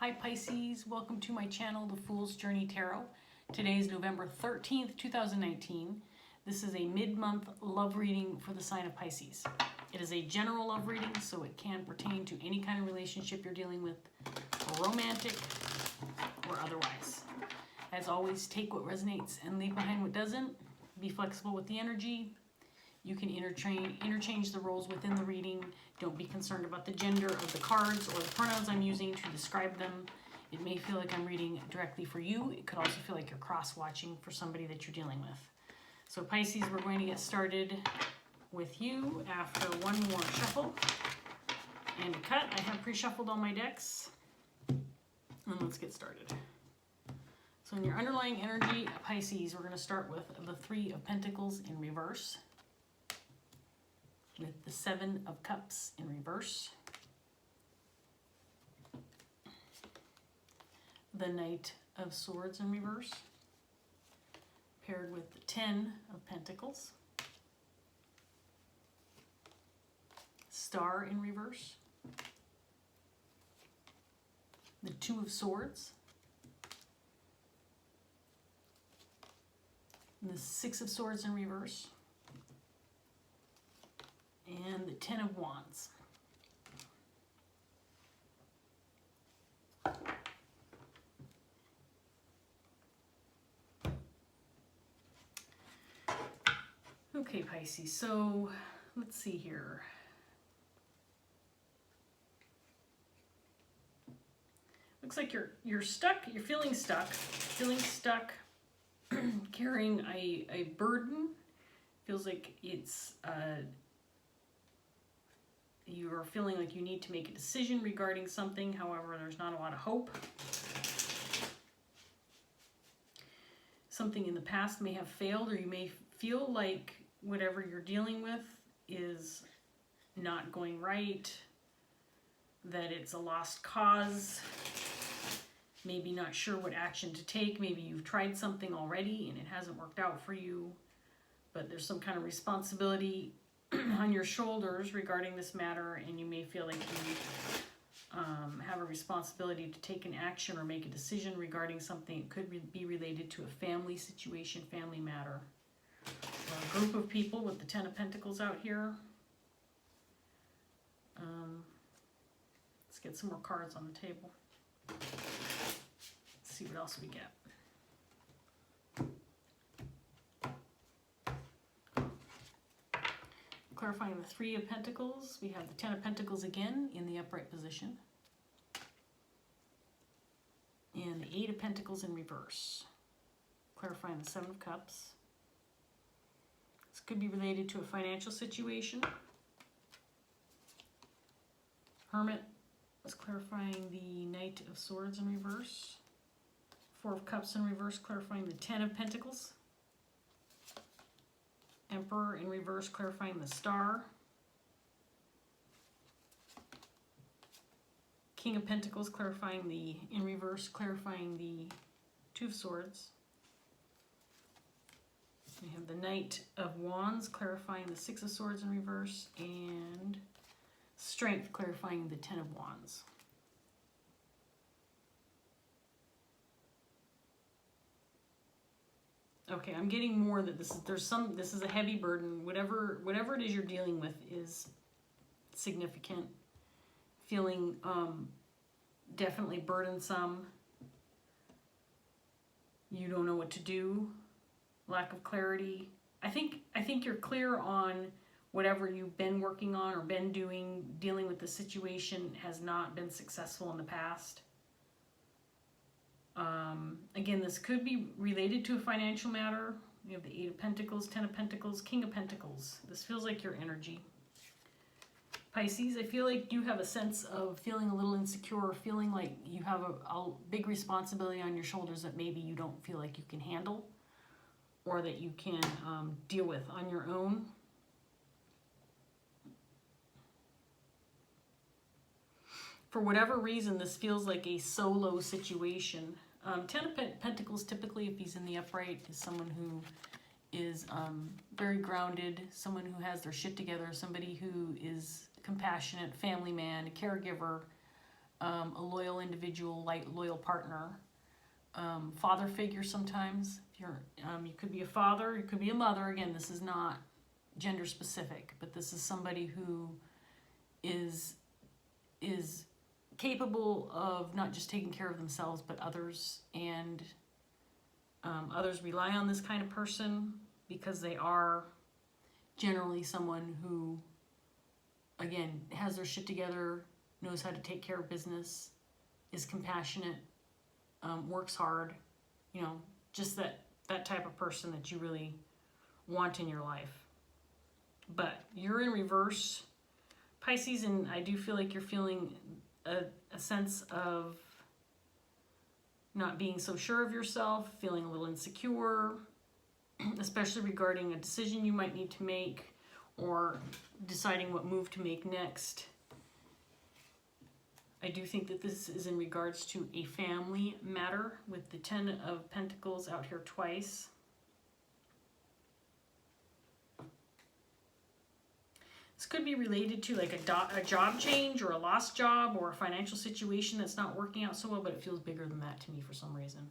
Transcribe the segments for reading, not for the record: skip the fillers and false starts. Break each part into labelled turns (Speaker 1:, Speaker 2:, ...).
Speaker 1: Hi Pisces, welcome to my channel, The Fool's Journey Tarot. Today is November 13th, 2019. This is a mid-month love reading for the sign of Pisces. It is a general love reading, so it can pertain to any kind of relationship you're dealing with, romantic or otherwise. As always, take what resonates and leave behind what doesn't. Be flexible with the energy. You can interchange the roles within the reading. Don't be concerned about the gender of the cards or the pronouns I'm using to describe them. It may feel like I'm reading directly for you. It could also feel like you're cross-watching for somebody that you're dealing with. So Pisces, we're going to get started with you after one more shuffle and a cut. I have pre-shuffled all my decks. And let's get started. So in your underlying energy, Pisces, we're going to start with the Three of Pentacles in reverse, with the Seven of Cups in reverse, the Knight of Swords in reverse, paired with the Ten of Pentacles, Star in reverse, the Two of Swords, and the Six of Swords in reverse, and the Ten of Wands. Okay, Pisces, so let's see here. Looks like you're stuck, you're feeling stuck, carrying a burden. Feels like it's you are feeling like you need to make a decision regarding something, however, there's not a lot of hope. Something in the past may have failed, or you may feel like whatever you're dealing with is not going right, that it's a lost cause, maybe not sure what action to take. Maybe you've tried something already and it hasn't worked out for you, but there's some kind of responsibility on your shoulders regarding this matter, and you may feel like you have a responsibility to take an action or make a decision regarding something. It could be related to a family situation, family matter, or a group of people with the Ten of Pentacles out here. Let's get some more cards on the table. Let's see what else we get. Clarifying the Three of Pentacles, we have the Ten of Pentacles again in the upright position, and the Eight of Pentacles in reverse. Clarifying the Seven of Cups. This could be related to a financial situation. Hermit is clarifying the Knight of Swords in reverse. Four of Cups in reverse, clarifying the Ten of Pentacles. Emperor in reverse, clarifying the Star. King of Pentacles, clarifying the, in reverse, clarifying the Two of Swords. We have the Knight of Wands, clarifying the Six of Swords in reverse, and Strength, clarifying the Ten of Wands. Okay, I'm getting more that this is a heavy burden. Whatever it is you're dealing with is significant. Feeling definitely burdensome. You don't know what to do. Lack of clarity. I think you're clear on whatever you've been working on or been doing. Dealing with the situation has not been successful in the past. Again, this could be related to a financial matter. We have the Eight of Pentacles, Ten of Pentacles, King of Pentacles. This feels like your energy. Pisces, I feel like you have a sense of feeling a little insecure, feeling like you have a big responsibility on your shoulders that maybe you don't feel like you can handle, or that you can deal with on your own. For whatever reason, this feels like a solo situation. Ten of Pentacles, typically, if he's in the upright, is someone who is very grounded, someone who has their shit together, somebody who is compassionate, family man, a caregiver, a loyal individual, loyal partner, father figure sometimes. If you're, you could be a father, you could be a mother. Again, this is not gender specific, but this is somebody who is capable of not just taking care of themselves but others, and others rely on this kind of person because they are generally someone who, again, has their shit together, knows how to take care of business, is compassionate, works hard, you know, just that type of person that you really want in your life. But you're in reverse, Pisces, and I do feel like you're feeling a sense of not being so sure of yourself, feeling a little insecure, especially regarding a decision you might need to make or deciding what move to make next. I do think that this is in regards to a family matter with the Ten of Pentacles out here twice. This could be related to like a job change or a lost job or a financial situation that's not working out so well, but it feels bigger than that to me for some reason.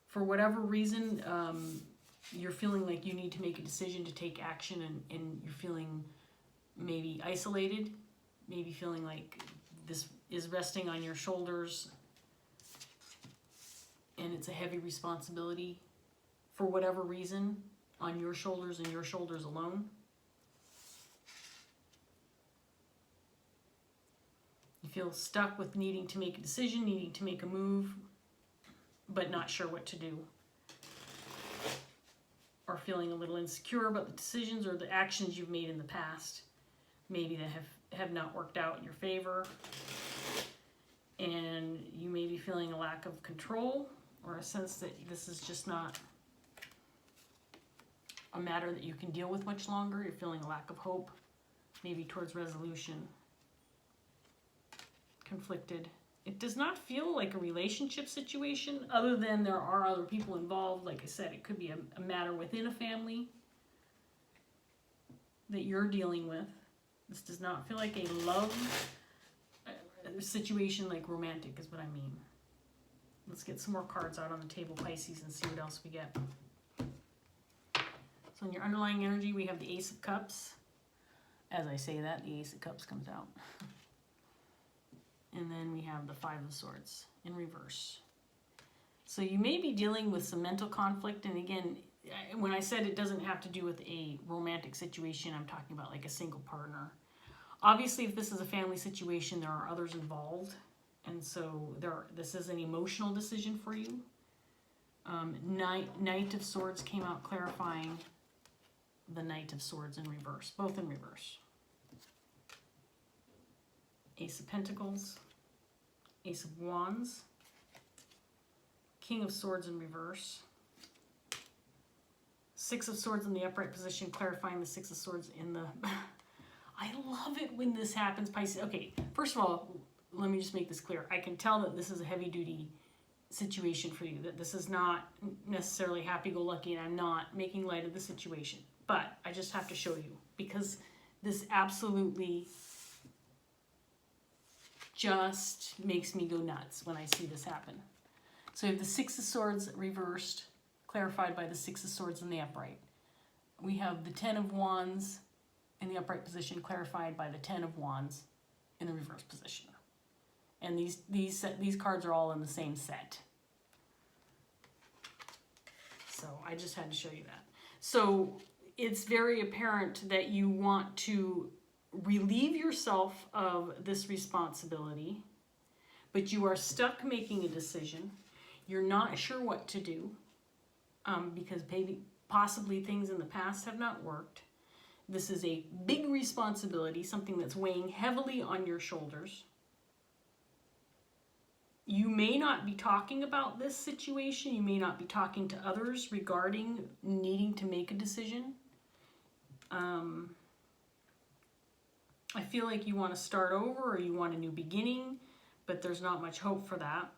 Speaker 1: For whatever reason, you're feeling like you need to make a decision to take action, and you're feeling maybe isolated, maybe feeling like this is resting on your shoulders and it's a heavy responsibility for whatever reason on your shoulders and your shoulders alone. You feel stuck with needing to make a decision, needing to make a move, but not sure what to do. Or feeling a little insecure about the decisions or the actions you've made in the past. Maybe that have not worked out in your favor. And you may be feeling a lack of control or a sense that this is just not a matter that you can deal with much longer. You're feeling a lack of hope, maybe towards resolution. Conflicted. It does not feel like a relationship situation, other than there are other people involved. Like I said, it could be a matter within a family that you're dealing with. This does not feel like a love situation, like romantic is what I mean. Let's get some more cards out on the table, Pisces, and see what else we get. So in your underlying energy, we have the Ace of Cups. As I say that, the Ace of Cups comes out. And then we have the Five of Swords in reverse. So you may be dealing with some mental conflict. And again, when I said it doesn't have to do with a romantic situation, I'm talking about like a single partner. Obviously, if this is a family situation, there are others involved. And so this is an emotional decision for you. Knight of Swords came out clarifying the Knight of Swords in reverse, both in reverse. Ace of Pentacles, Ace of Wands, King of Swords in reverse, Six of Swords in the upright position, clarifying the Six of Swords in the... I love it when this happens, Pisces. Okay, first of all, let me just make this clear. I can tell that this is a heavy-duty situation for you, that this is not necessarily happy-go-lucky, and I'm not making light of the situation. But I just have to show you, because this absolutely just makes me go nuts when I see this happen. So you have the Six of Swords reversed, clarified by the Six of Swords in the upright. We have the Ten of Wands in the upright position, clarified by the Ten of Wands in the reverse position. And these cards are all in the same set. So I just had to show you that. So it's very apparent that you want to relieve yourself of this responsibility, but you are stuck making a decision. You're not sure what to do because possibly things in the past have not worked. This is a big responsibility, something that's weighing heavily on your shoulders. You may not be talking about this situation. You may not be talking to others regarding needing to make a decision. I feel like you want to start over or you want a new beginning, but there's not much hope for that.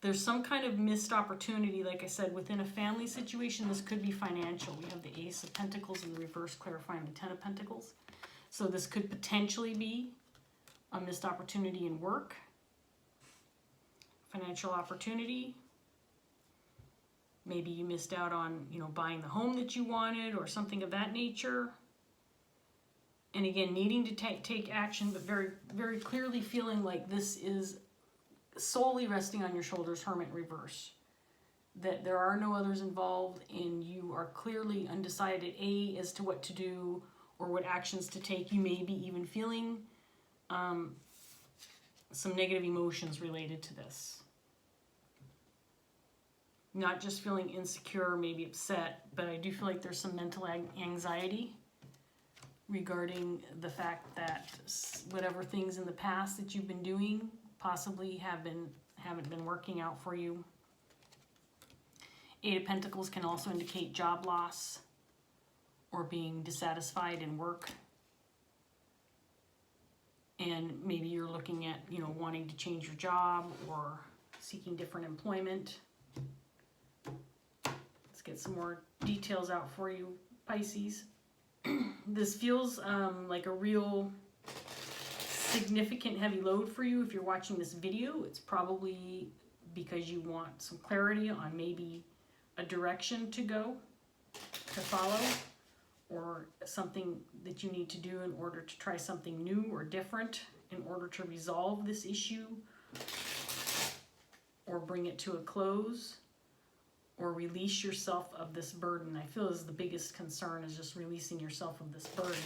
Speaker 1: There's some kind of missed opportunity, like I said, within a family situation. This could be financial. We have the Ace of Pentacles in the reverse, clarifying the Ten of Pentacles. So this could potentially be a missed opportunity in work, financial opportunity. Maybe you missed out on, you know, buying the home that you wanted or something of that nature. And again, needing to take action, but very, very clearly feeling like this is solely resting on your shoulders, Hermit reverse. That there are no others involved and you are clearly undecided, A, as to what to do or what actions to take. You may be even feeling some negative emotions related to this. Not just feeling insecure, maybe upset, but I do feel like there's some mental anxiety regarding the fact that whatever things in the past that you've been doing possibly haven't been working out for you. Eight of Pentacles can also indicate job loss or being dissatisfied in work. And maybe you're looking at, you know, wanting to change your job or seeking different employment. Let's get some more details out for you, Pisces. This feels like a real significant heavy load for you. If you're watching this video, it's probably because you want some clarity on maybe a direction to go, to follow, or something that you need to do in order to try something new or different in order to resolve this issue or bring it to a close or release yourself of this burden. I feel is the biggest concern, is just releasing yourself of this burden.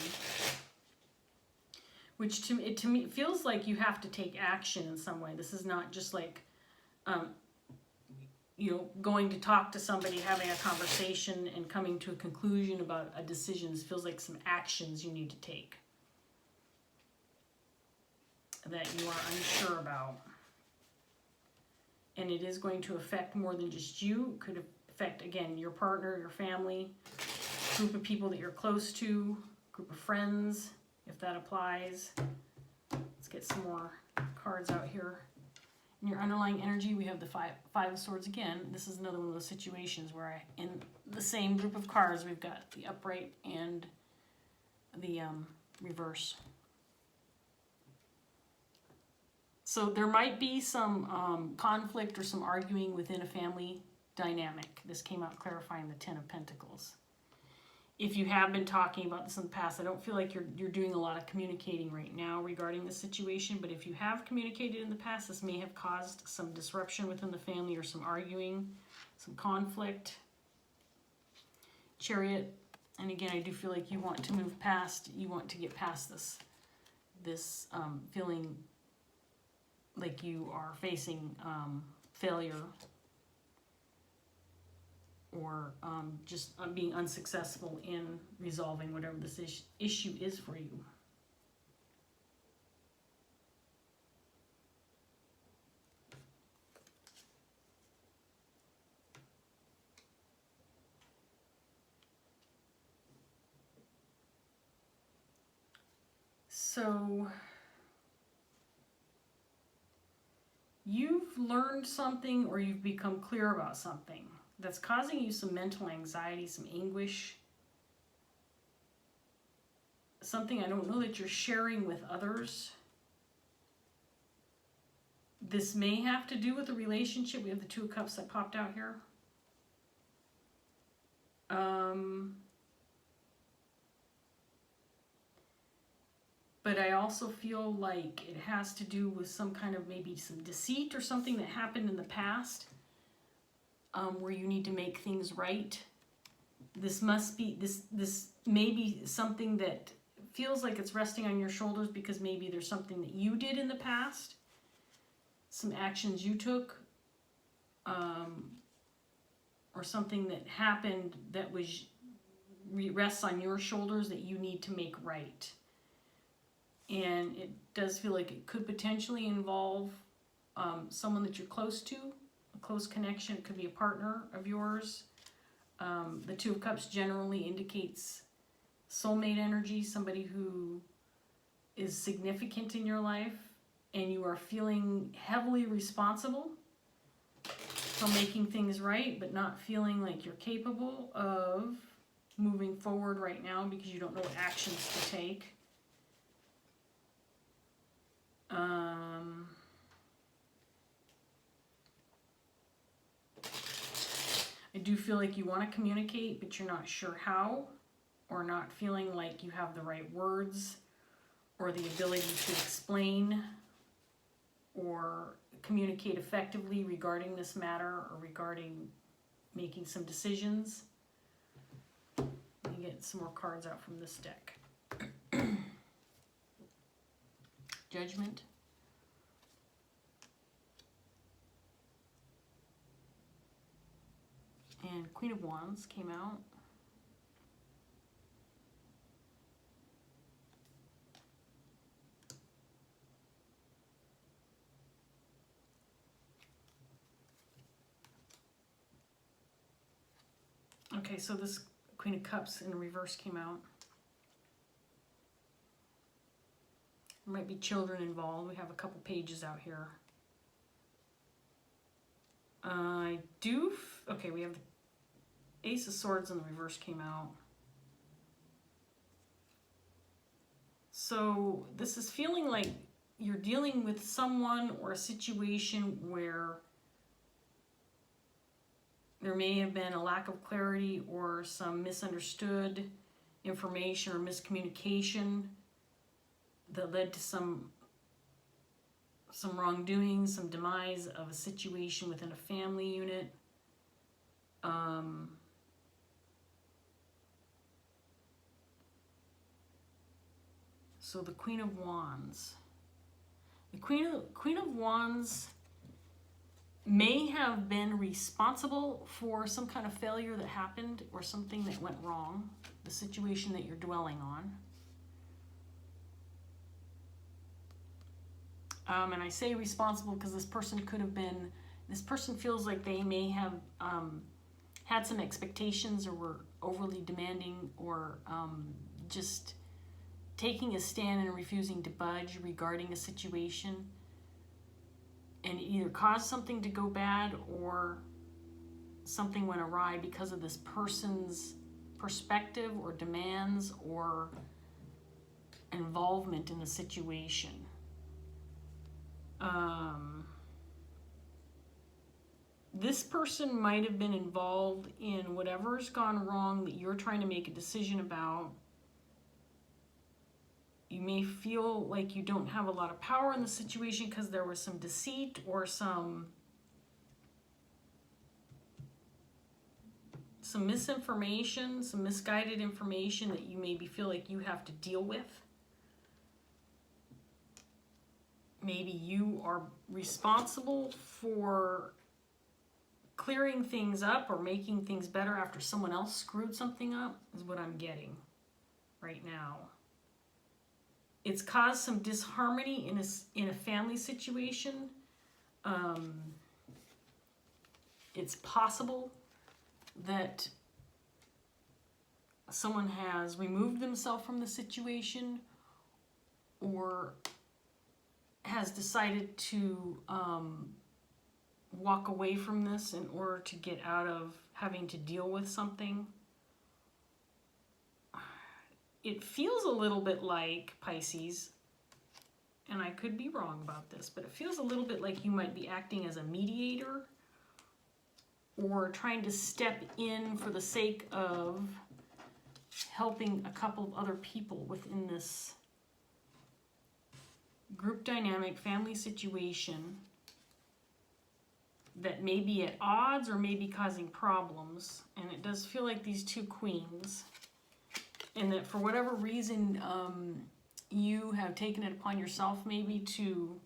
Speaker 1: Which to me it feels like you have to take action in some way. This is not just like, you know, going to talk to somebody, having a conversation, and coming to a conclusion about a decision. This feels like some actions you need to take that you are unsure about. And it is going to affect more than just you. It could affect, again, your partner, your family, group of people that you're close to, group of friends, if that applies. Let's get some more cards out here. In your underlying energy, we have the Five of Swords again. This is another one of those situations where in the same group of cards, we've got the upright and the reverse. So there might be some conflict or some arguing within a family dynamic. This came out clarifying the Ten of Pentacles. If you have been talking about this in the past, I don't feel like you're doing a lot of communicating right now regarding this situation, but if you have communicated in the past, this may have caused some disruption within the family or some arguing, some conflict. Chariot, and again, I do feel like you want to move past, you want to get past this feeling like you are facing failure or just being unsuccessful in resolving whatever this issue is for you. So you've learned something or you've become clear about something that's causing you some mental anxiety, some anguish, something I don't know that you're sharing with others. This may have to do with a relationship. We have the Two of Cups that popped out here. But I also feel like it has to do with some kind of maybe some deceit or something that happened in the past where you need to make things right. This must be, this may be something that feels like it's resting on your shoulders because maybe there's something that you did in the past, some actions you took, or something that happened that rests on your shoulders that you need to make right. And it does feel like it could potentially involve someone that you're close to, a close connection. It could be a partner of yours. The Two of Cups generally indicates soulmate energy, somebody who is significant in your life, and you are feeling heavily responsible for making things right, but not feeling like you're capable of moving forward right now because you don't know what actions to take. I do feel like you want to communicate, but you're not sure how, or not feeling like you have the right words or the ability to explain or communicate effectively regarding this matter or regarding making some decisions. Let me get some more cards out from this deck. Judgment. And Queen of Wands came out. Okay, so this Queen of Cups in reverse came out. There might be children involved. We have a couple pages out here. Okay, we have the Ace of Swords in the reverse came out. So this is feeling like you're dealing with someone or a situation where there may have been a lack of clarity or some misunderstood information or miscommunication that led to some wrongdoing, some demise of a situation within a family unit. So the Queen of Wands. The Queen of Wands may have been responsible for some kind of failure that happened or something that went wrong, the situation that you're dwelling on. And I say responsible because this person could have been, this person feels like they may have had some expectations or were overly demanding or just taking a stand and refusing to budge regarding a situation, and it either caused something to go bad or something went awry because of this person's perspective or demands or involvement in the situation. This person might have been involved in whatever's gone wrong that you're trying to make a decision about. You may feel like you don't have a lot of power in the situation because there was some deceit or some misinformation, some misguided information that you maybe feel like you have to deal with. Maybe you are responsible for clearing things up or making things better after someone else screwed something up, is what I'm getting right now. It's caused some disharmony in a family situation. It's possible that someone has removed themselves from the situation or has decided to walk away from this in order to get out of having to deal with something. It feels a little bit like, Pisces, and I could be wrong about this, but it feels a little bit like you might be acting as a mediator or trying to step in for the sake of helping a couple of other people within this group dynamic family situation that may be at odds or may be causing problems. And it does feel like these two queens, and that for whatever reason you have taken it upon yourself maybe to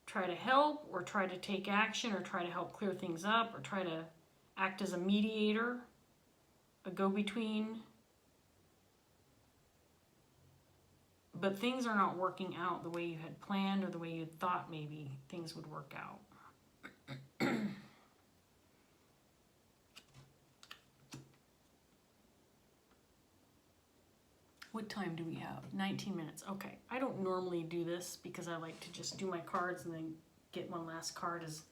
Speaker 1: try to help or try to take action or try to help clear things up or try to act as a mediator, a go-between. But things are not working out the way you had planned or the way you had thought maybe things would work out. What time do we have? 19 minutes. Okay. I don't normally do this because I like to just do my cards and then get one last card as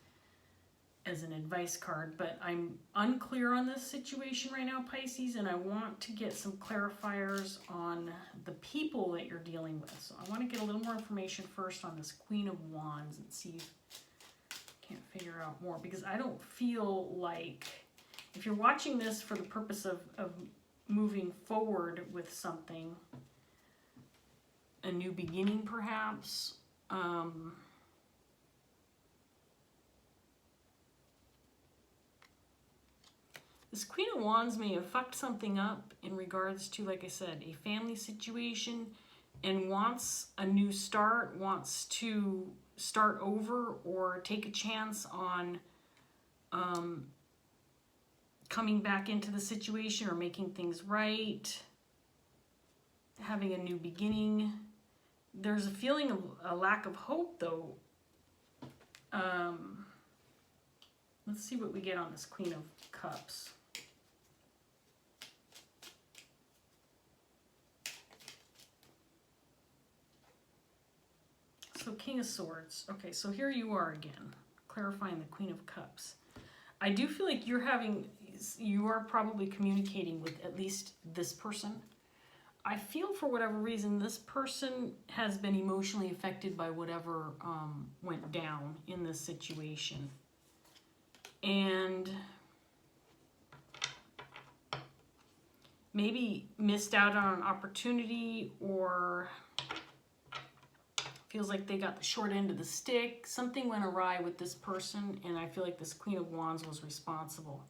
Speaker 1: an advice card. But I'm unclear on this situation right now, Pisces, and I want to get some clarifiers on the people that you're dealing with. So I want to get a little more information first on this Queen of Wands and see if I can't figure out more because I don't feel like, if you're watching this for the purpose of moving forward with something, a new beginning perhaps, this Queen of Wands may have fucked something up in regards to, like I said, a family situation, and wants a new start, wants to start over or take a chance on coming back into the situation or making things right, having a new beginning. There's a feeling of a lack of hope, though. Let's see what we get on this Queen of Cups. So King of Swords. Okay, so here you are again, clarifying the Queen of Cups. I do feel like you are probably communicating with at least this person. I feel for whatever reason, this person has been emotionally affected by whatever went down in this situation. And maybe missed out on an opportunity, or feels like they got the short end of the stick. Something went awry with this person, and I feel like this Queen of Wands was responsible.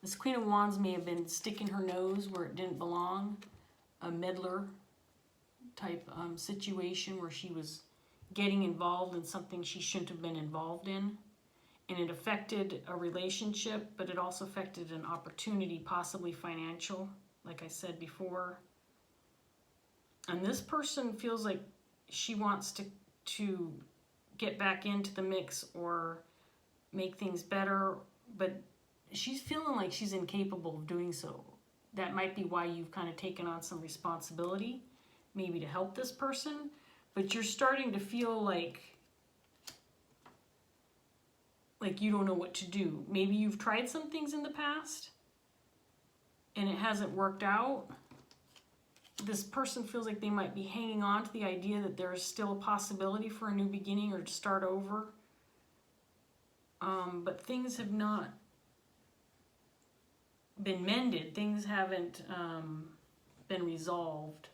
Speaker 1: This Queen of Wands may have been sticking her nose where it didn't belong, a meddler type situation where she was getting involved in something she shouldn't have been involved in. And it affected a relationship, but it also affected an opportunity, possibly financial, like I said before. And this person feels like she wants to get back into the mix or make things better, but she's feeling like she's incapable of doing so. That might be why you've kind of taken on some responsibility, maybe to help this person, but you're starting to feel like you don't know what to do. Maybe you've tried some things in the past and it hasn't worked out. This person feels like they might be hanging on to the idea that there is still a possibility for a new beginning or to start over. But things have not been mended. Things haven't been resolved.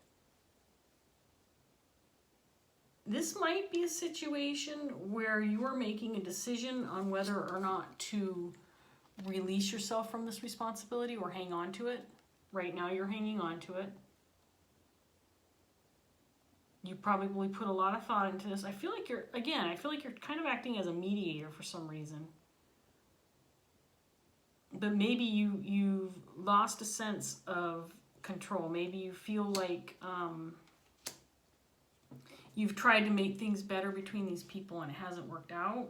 Speaker 1: This might be a situation where you're making a decision on whether or not to release yourself from this responsibility or hang on to it. Right now you're hanging on to it. You probably put a lot of thought into this. I feel like you're kind of acting as a mediator for some reason. But maybe you've lost a sense of control. Maybe you feel like you've tried to make things better between these people and it hasn't worked out.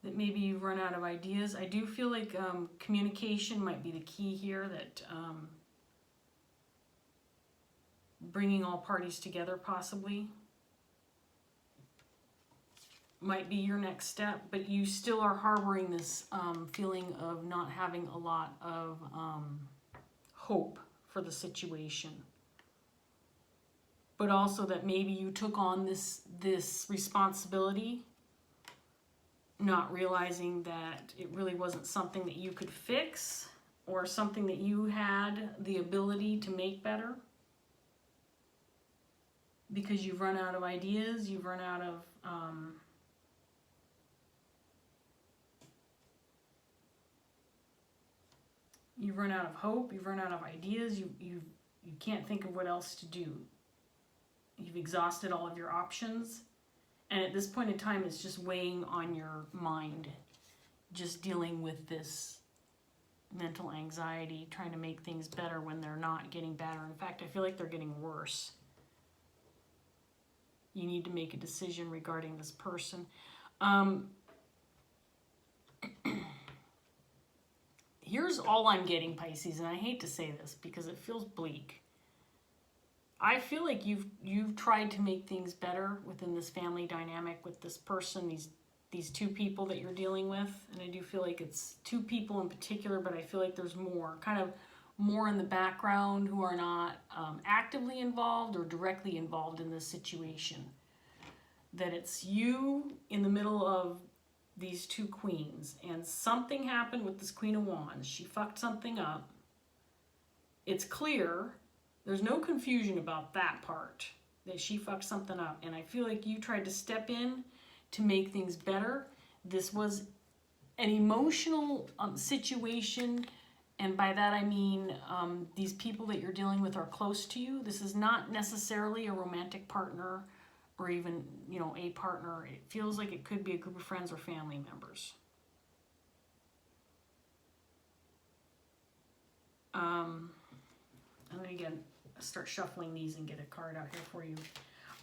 Speaker 1: That maybe you've run out of ideas. I do feel like communication might be the key here, that bringing all parties together possibly might be your next step, but you still are harboring this feeling of not having a lot of hope for the situation. But also that maybe you took on this responsibility, not realizing that it really wasn't something that you could fix or something that you had the ability to make better, because you've run out of ideas, you've run out of hope, you've run out of ideas, you can't think of what else to do. You've exhausted all of your options. And at this point in time, it's just weighing on your mind, just dealing with this mental anxiety, trying to make things better when they're not getting better. In fact, I feel like they're getting worse. You need to make a decision regarding this person. Here's all I'm getting, Pisces, and I hate to say this because it feels bleak. I feel like you've tried to make things better within this family dynamic with this person, these two people that you're dealing with. And I do feel like it's two people in particular, but I feel like there's more. Kind of more in the background, who are not actively involved or directly involved in this situation. That it's you in the middle of these two queens, and something happened with this Queen of Wands. She fucked something up. It's clear. There's no confusion about that part, that she fucked something up. And I feel like you tried to step in to make things better. This was an emotional situation. And by that I mean these people that you're dealing with are close to you. This is not necessarily a romantic partner or even, you know, a partner. It feels like it could be a group of friends or family members. I'm going to start shuffling these and get a card out here for you.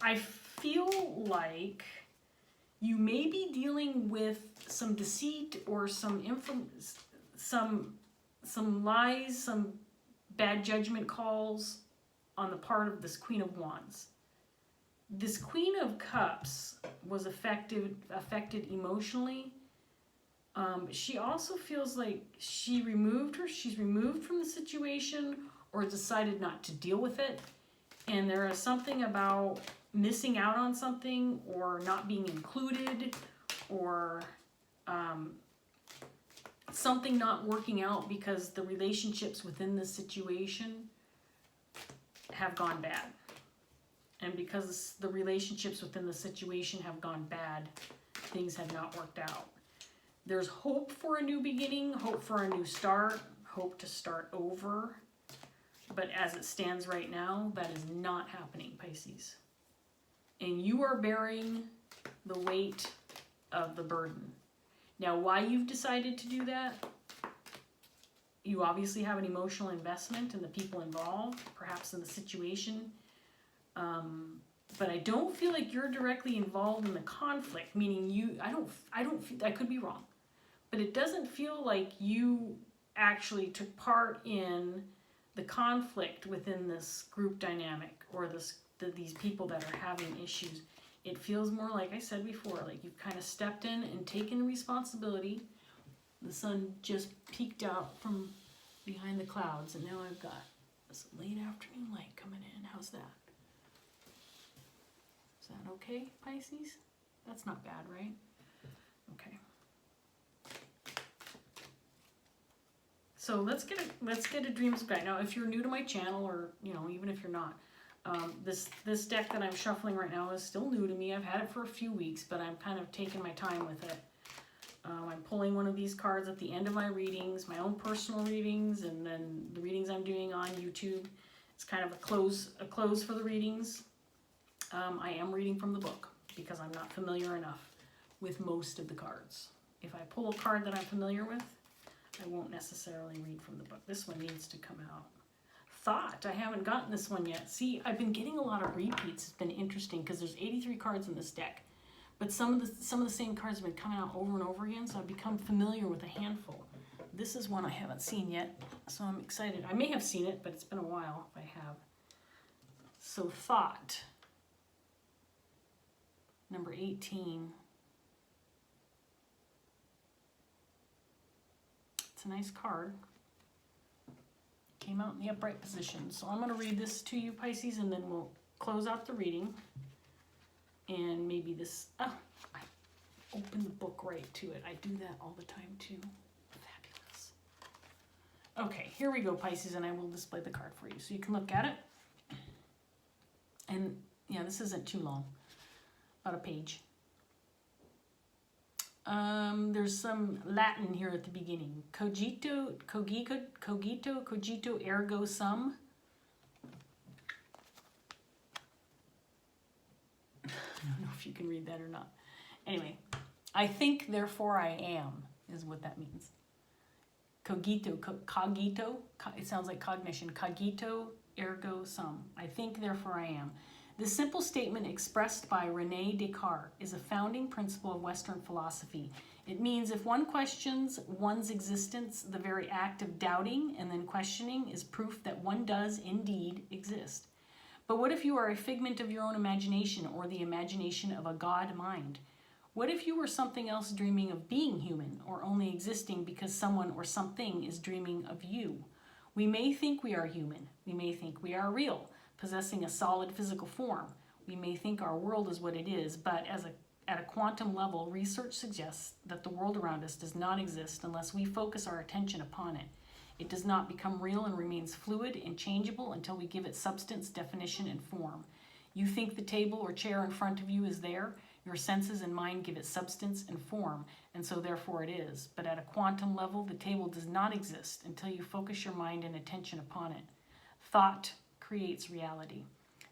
Speaker 1: I feel like you may be dealing with some deceit or some lies, some bad judgment calls on the part of this Queen of Wands. This Queen of Cups was affected emotionally. She also feels like she's removed from the situation or decided not to deal with it. And there is something about missing out on something or not being included or something not working out because the relationships within this situation have gone bad. And because the relationships within the situation have gone bad, things have not worked out. There's hope for a new beginning, hope for a new start, hope to start over. But as it stands right now, that is not happening, Pisces. And you are bearing the weight of the burden. Now, why you've decided to do that, you obviously have an emotional investment in the people involved, perhaps in the situation. But I don't feel like you're directly involved in the conflict, meaning I could be wrong, but it doesn't feel like you actually took part in the conflict within this group dynamic or these people that are having issues. It feels more like I said before, like you've kind of stepped in and taken responsibility. The sun just peeked out from behind the clouds, and now I've got this late afternoon light coming in. How's that? Is that okay, Pisces? That's not bad, right? Okay. So let's get a dreams of Gaia. Now, if you're new to my channel, or even if you're not, this deck that I'm shuffling right now is still new to me. I've had it for a few weeks, but I'm kind of taking my time with it. I'm pulling one of these cards at the end of my readings, my own personal readings, and then the readings I'm doing on YouTube. It's kind of a close for the readings. I am reading from the book because I'm not familiar enough with most of the cards. If I pull a card that I'm familiar with, I won't necessarily read from the book. This one needs to come out. Thought. I haven't gotten this one yet. See, I've been getting a lot of repeats. It's been interesting because there's 83 cards in this deck, but some of the same cards have been coming out over and over again, so I've become familiar with a handful. This is one I haven't seen yet, so I'm excited. I may have seen it, but it's been a while if I have. So Thought. Number 18. It's a nice card. Came out in the upright position. So I'm going to read this to you, Pisces, and then we'll close out the reading. And maybe this... Oh, I opened the book right to it. I do that all the time, too. Fabulous. Okay, here we go, Pisces, and I will display the card for you so you can look at it. And, yeah, this isn't too long. About a page. There's some Latin here at the beginning. Cogito, ergo sum. I don't know if you can read that or not. Anyway, I think, therefore I am, is what that means. Cogito, it sounds like cognition. Cogito, ergo sum. I think, therefore I am. This simple statement expressed by René Descartes is a founding principle of Western philosophy. It means if one questions one's existence, the very act of doubting and then questioning is proof that one does indeed exist. But what if you are a figment of your own imagination or the imagination of a God mind? What if you were something else dreaming of being human or only existing because someone or something is dreaming of you? We may think we are human. We may think we are real, possessing a solid physical form. We may think our world is what it is, but at a quantum level, research suggests that the world around us does not exist unless we focus our attention upon it. It does not become real and remains fluid and changeable until we give it substance, definition, and form. You think the table or chair in front of you is there. Your senses and mind give it substance and form, and so therefore it is. But at a quantum level, the table does not exist until you focus your mind and attention upon it. Thought creates reality.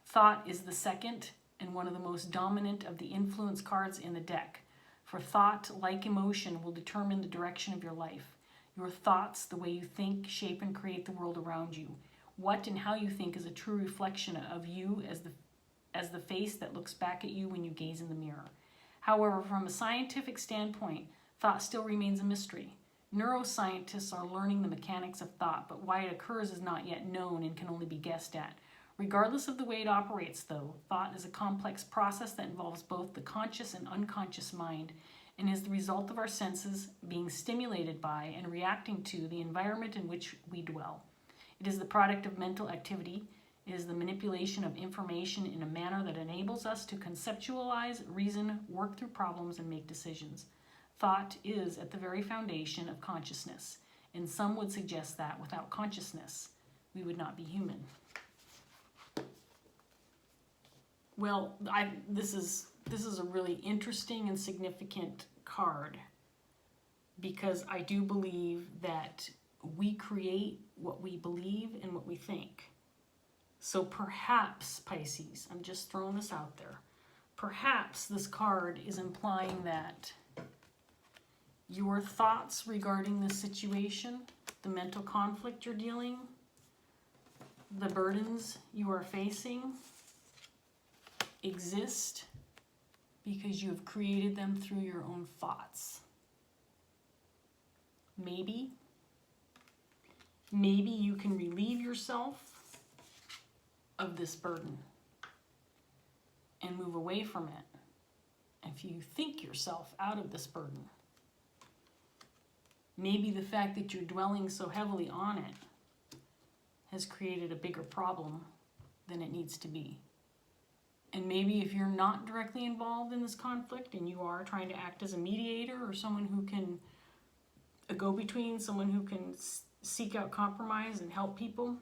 Speaker 1: Thought is the second and one of the most dominant of the influence cards in the deck. For thought, like emotion, will determine the direction of your life. Your thoughts, the way you think, shape and create the world around you. What and how you think is a true reflection of you as the face that looks back at you when you gaze in the mirror. However, from a scientific standpoint, thought still remains a mystery. Neuroscientists are learning the mechanics of thought, but why it occurs is not yet known and can only be guessed at. Regardless of the way it operates, though, thought is a complex process that involves both the conscious and unconscious mind and is the result of our senses being stimulated by and reacting to the environment in which we dwell. It is the product of mental activity. It is the manipulation of information in a manner that enables us to conceptualize, reason, work through problems, and make decisions. Thought is at the very foundation of consciousness, and some would suggest that without consciousness, we would not be human. Well, this is a really interesting and significant card because I do believe that we create what we believe and what we think. So perhaps, Pisces, I'm just throwing this out there, perhaps this card is implying that your thoughts regarding this situation, the mental conflict you're dealing, the burdens you are facing, exist because you have created them through your own thoughts. Maybe you can relieve yourself of this burden and move away from it if you think yourself out of this burden. Maybe the fact that you're dwelling so heavily on it has created a bigger problem than it needs to be. And maybe if you're not directly involved in this conflict and you are trying to act as a mediator or someone who can, a go-between, someone who can seek out compromise and help people,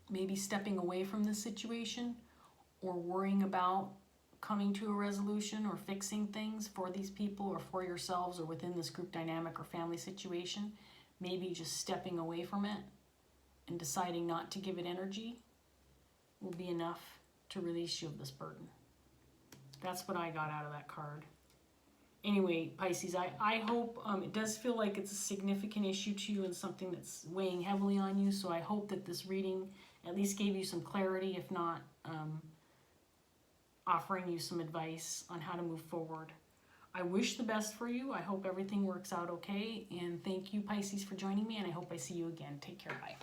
Speaker 1: maybe stepping away from this situation or worrying about coming to a resolution or fixing things for these people or for yourselves or within this group dynamic or family situation, maybe just stepping away from it and deciding not to give it energy will be enough to release you of this burden. That's what I got out of that card. Anyway, Pisces, I hope, it does feel like it's a significant issue to you and something that's weighing heavily on you, so I hope that this reading at least gave you some clarity, if not offering you some advice on how to move forward. I wish the best for you. I hope everything works out okay, and thank you, Pisces, for joining me, and I hope I see you again. Take care. Bye.